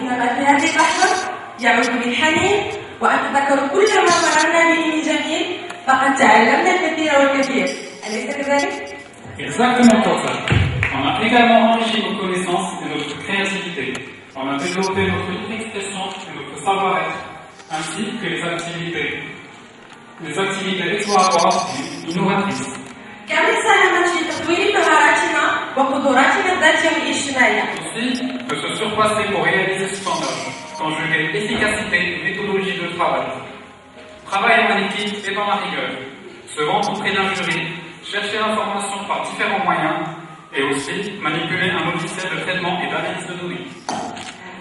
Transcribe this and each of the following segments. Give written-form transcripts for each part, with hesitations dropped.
حينما في هذه اللحظة يعود بالحنين وأتذكر كل ما مررنا به من جميل فقد تعلمنا الكثير والكثير أليس كذلك؟ Exactement comme ça. On a également enrichi nos connaissances et notre créativité. On a développé notre libre expression et notre savoir-être, ainsi que les activités exploratoires et innovatrices. كانت ساهمت في تطوير مهاراتنا وقدراتنا الذاتية والاجتماعية. Aussi, de se surpasser pour réaliser ce standard, conjuguer efficacité et méthodologie de travail. Travailler en équipe et dans la rigueur, se rendre auprès d'un jury, chercher l'information par différents moyens et aussi manipuler un logiciel de traitement et d'analyse de données.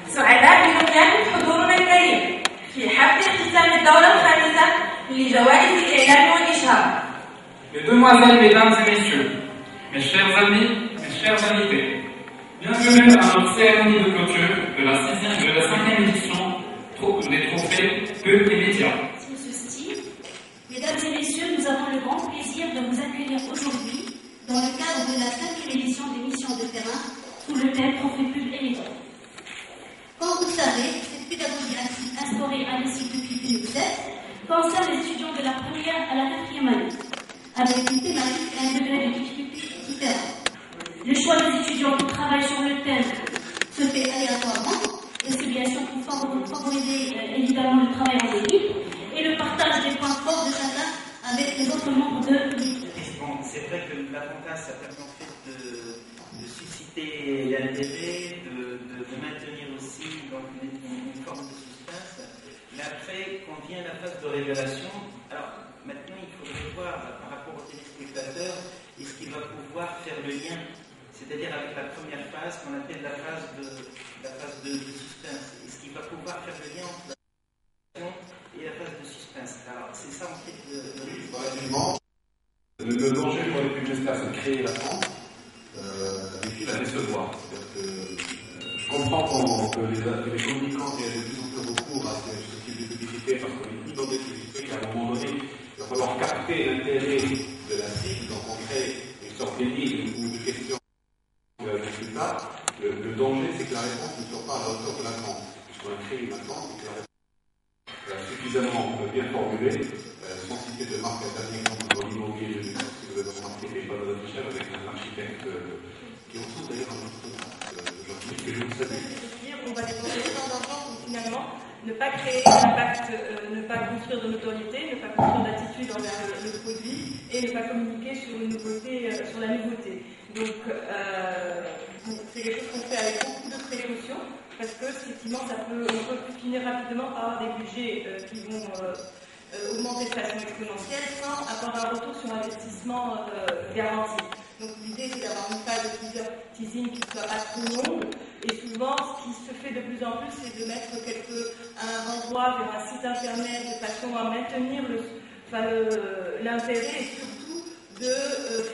سعداء بمكان حضورنا الكريم في حفل اختتام الدورة الخامسة لجوائز الإعلام والإشهار. Mesdemoiselles, mesdames et messieurs, mes chers amis, mes chers invités, bienvenue à notre cérémonie de clôture de la 5e édition des trophées Peu et Médias. Monsieur Steve, mesdames et messieurs, nous avons le grand plaisir de vous accueillir aujourd'hui dans le cadre de la 5e édition des missions de terrain sous le thème Trophée Pub et Médias. Comme vous le savez, cette pédagogie instaurée à l'ICI depuis 2007 concerne les étudiants de la première à la 4e année, avec une thématique et un degré de difficulté différent. Le choix des étudiants qui travaillent sur le thème se fait aléatoirement, et c'est bien sûr pour favoriser évidemment le travail en équipe et le partage des points forts de chacun avec les autres membres de l'équipe. Bon, c'est vrai que la FONCAS a permis en fait de susciter l'intérêt, de maintenir aussi donc, une forme de suspense. Mais après, quand vient la phase de révélation, alors maintenant il faudrait voir par rapport aux téléspectateurs, est-ce qu'il va pouvoir faire le lien, c'est-à-dire avec la première phase qu'on appelle la phase de suspense. Est-ce qu'il va pouvoir faire le lien entre la révélation et la phase de suspense? Alors c'est ça en fait le risque. Le danger pour les publicitaires, c'est de créer l'attente et puis la décevoir. Je comprends que les communicants aient de plus en plus recours à ce type de publicité parce qu'on est plus dans des publicités qu'à un moment donné, il va falloir capter l'intérêt de la cible, donc on crée une sorte d'énigme ou de question de résultat. Le danger, c'est que la réponse ne soit pas à la hauteur de l'attente. Puisqu'on a créé une attente et que la réponse est suffisamment bien formulée, sans citer de marque à dernier exemple dans l'immobilier, si vous avez remarqué les panneaux d'affichage avec un architecte qui ressemble d'ailleurs à notre Jean-Philippe, que je vous salue. On va développer tant d'argent pour finalement ne pas créer d'impact, ne pas construire de notoriété, ne pas construire d'attitude envers le produit et ne pas communiquer sur une nouveauté, sur la nouveauté. Donc c'est quelque chose qu'on fait avec beaucoup de précaution parce que effectivement on peut finir rapidement par avoir des budgets qui vont augmenter de façon exponentielle sans avoir un retour sur investissement garanti. Donc l'idée c'est d'avoir une phase de plusieurs teasing qui ne soit pas trop longue et souvent ce qui se fait de plus en plus c'est de mettre un renvoi vers un site internet de façon à maintenir l'intérêt et surtout de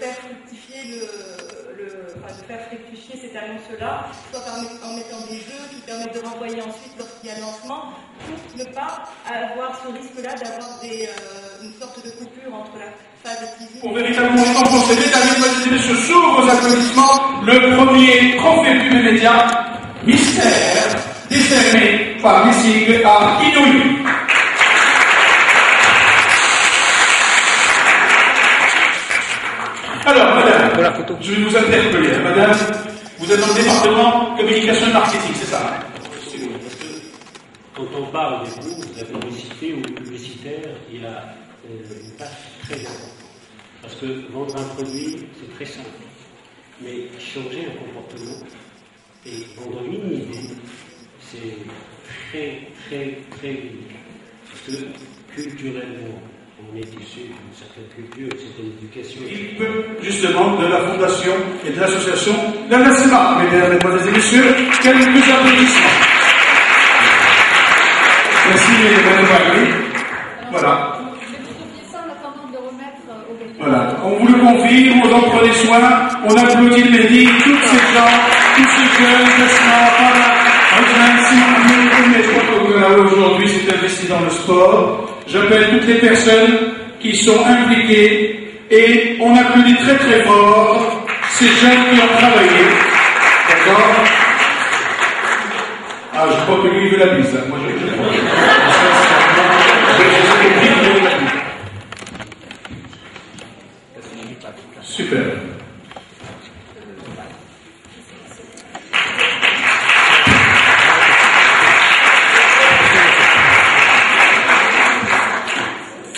faire fructifier de faire fructifier cette annonce-là, soit en mettant des jeux qui permettent de renvoyer ensuite lorsqu'il y a lancement, pour ne pas avoir ce risque-là d'avoir une sorte de coupure entre la phase de teasing. Pour véritablement procéder, mesdames et messieurs, sous vos applaudissements, le premier trophée Pub et Médias mystère décerné par l'ICIG à Inouï. Alors, madame, je vais vous interpeller. Madame, vous êtes dans le département communication et marketing, c'est ça? Quand on parle des cours, de la publicité ou du publicitaire, il a une tâche très importante. Parce que vendre un produit, c'est très simple. Mais changer un comportement et vendre une idée, c'est très, très, très unique. Parce que culturellement, on est issu d'une certaine culture, d'une certaine éducation. Justement, de la fondation et de l'association d'Anasima. Mesdames et messieurs, quelques applaudissements. Merci, Madame Marguerite. Voilà. Voilà. On vous le confie, vous en prenez soin. On applaudit le Mehdi, toutes ces gens, tous ces jeunes, aujourd'hui, c'est investi dans le sport. J'appelle toutes les personnes qui sont impliquées et on applaudit très très fort ces jeunes qui ont travaillé. D'accord? Ah, je crois que lui, il veut la bise. Hein. Moi, je crois. Super.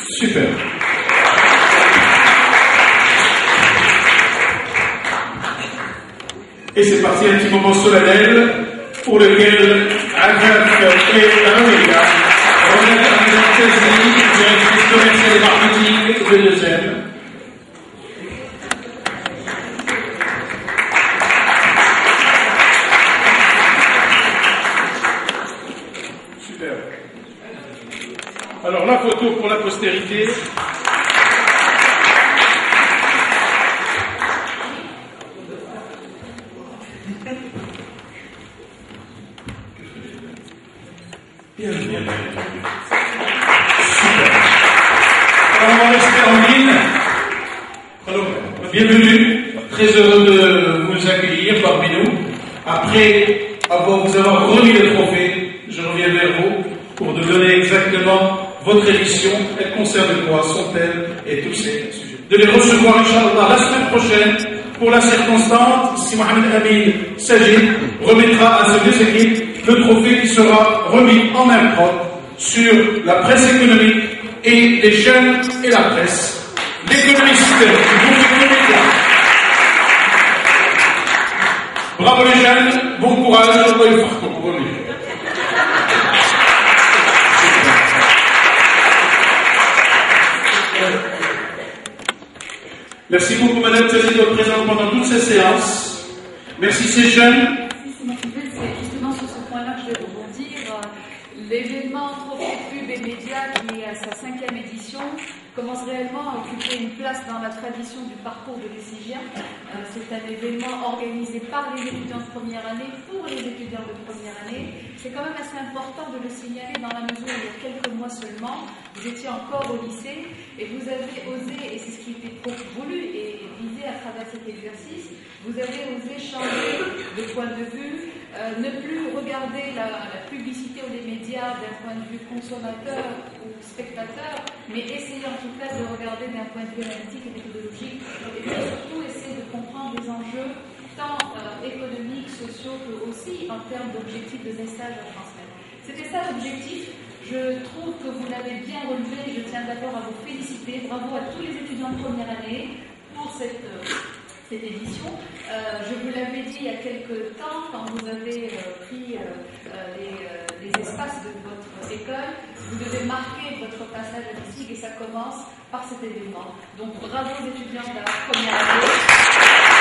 Super. Et c'est parti, un petit moment solennel pour lequel Agaf et Amélia remettent à Mme Chazzy, directrice commerciale et marketing de Deuxième. Super. Alors la photo pour la postérité. Alors, on va rester en ligne. Alors, bienvenue. Très heureux de vous accueillir parmi nous. Après vous avoir remis le trophée, je reviens vers vous pour nous donner exactement votre émission. Elle concerne quoi, son thème et tous ces sujets. De les recevoir, Inch'Allah, la semaine prochaine pour la circonstance, si Mohamed Amin Sajid remettra à ces deux équipes le trophée qui sera remis en main propre sur la presse économique et les jeunes et la presse. L'économiste du groupe économique. Bravo les jeunes, bon courage, Merci beaucoup Madame Chazzy d'être présente pendant toute cette séance. Merci ces jeunes. C'est justement sur ce point-là que je vais rebondir. L'événement Trophée Pub et Médias, qui est à sa 5e édition, commence réellement à occuper une place dans la tradition du parcours de l'ECGIA. C'est un événement organisé par les étudiants de première année pour les étudiants de première année. C'est quand même assez important de le signaler dans la mesure où il y a quelques mois seulement, vous étiez encore au lycée et vous avez osé, et c'est ce qui était voulu et visé à travers cet exercice, vous avez osé changer de point de vue, ne plus regarder la publicité ou les médias d'un point de vue consommateur ou spectateur, mais essayer en tout cas de regarder d'un point de vue analytique et méthodologique, et puis surtout essayer de comprendre les enjeux tant économiques, sociaux que aussi en termes d'objectifs de message à transmettre. C'était ça l'objectif. Je trouve que vous l'avez bien relevé. Je tiens d'abord à vous féliciter. Bravo à tous les étudiants de première année pour cette édition. Je vous l'avais dit il y a quelques temps, quand vous avez pris les espaces de votre école, vous devez marquer votre passage à l'ISIG et ça commence par cet événement. Donc bravo aux étudiants de la première année.